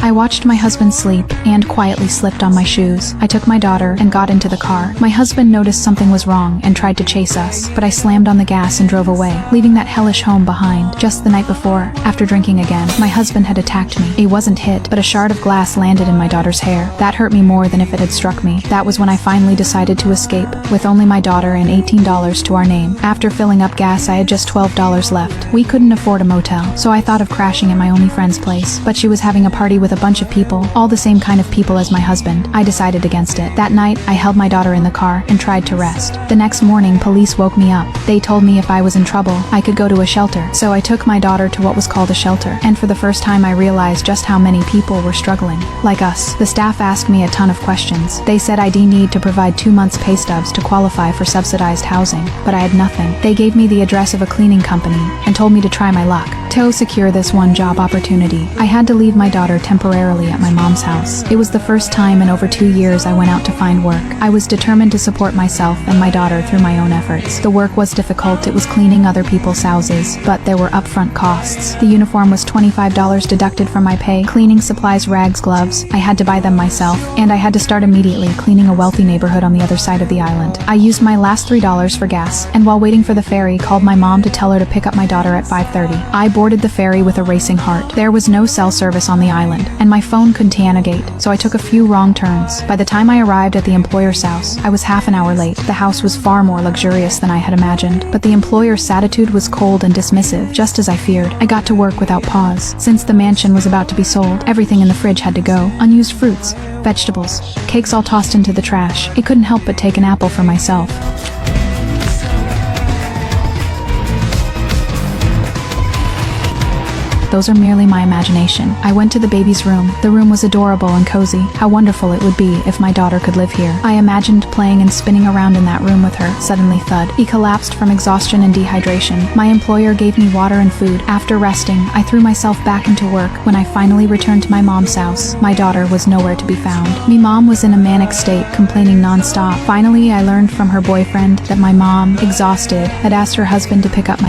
I watched my husband sleep and quietly slipped on my shoes. I took my daughter and got into the car. My husband noticed something was wrong and tried to chase us, but I slammed on the gas and drove away, leaving that hellish home behind. Just the night before, after drinking again, my husband had attacked me. He wasn't hit, but a shard of glass landed in my daughter's hair. That hurt me more than if it had struck me. That was when I finally decided to escape, with only my daughter and $18 to our name. After filling up gas, I had just $12 left. We couldn't afford a motel, so I thought of crashing at my only friend's place, but she was having a party with a bunch of people, all the same kind of people as my husband. I decided against it. That night, I held my daughter in the car and tried to rest. The next morning, police woke me up. They told me if I was in trouble, I could go to a shelter. So I took my daughter to what was called a shelter, and for the first time I realized just how many people were struggling. Like us. The staff asked me a ton of questions. They said I'd need to provide 2 months' pay stubs to qualify for subsidized housing, but I had nothing. They gave me the address of a cleaning company and told me to try my luck to secure this one job opportunity. I had to leave my daughter temporarily at my mom's house. It was the first time in over 2 years I went out to find work. I was determined to support myself and my daughter through my own efforts. The work was difficult. It was cleaning other people's houses, but there were upfront costs. The uniform was $25 deducted from my pay. Cleaning supplies, rags, gloves, I had to buy them myself, and I had to start immediately cleaning a wealthy neighborhood on the other side of the island. I used my last $3 for gas, and while waiting for the ferry, called my mom to tell her to pick up my daughter at 5:30. I boarded the ferry with a racing heart. There was no cell service on the island, and my phone couldn't navigate, so I took a few wrong turns. By the time I arrived at the employer's house, I was half an hour late. The house was far more luxurious than I had imagined, but the employer's attitude was cold and dismissive, just as I feared. I got to work without pause. Since the mansion was about to be sold, everything in the fridge had to go. Unused fruits, vegetables, cakes all tossed into the trash. I couldn't help but take an apple for myself. Those are merely my imagination. I went to the baby's room. The room was adorable and cozy. How wonderful it would be if my daughter could live here. I imagined playing and spinning around in that room with her. Suddenly, thud. He collapsed from exhaustion and dehydration. My employer gave me water and food. After resting, I threw myself back into work. When I finally returned to my mom's house, my daughter was nowhere to be found. My mom was in a manic state, complaining non-stop. Finally, I learned from her boyfriend that my mom, exhausted, had asked her husband to pick up my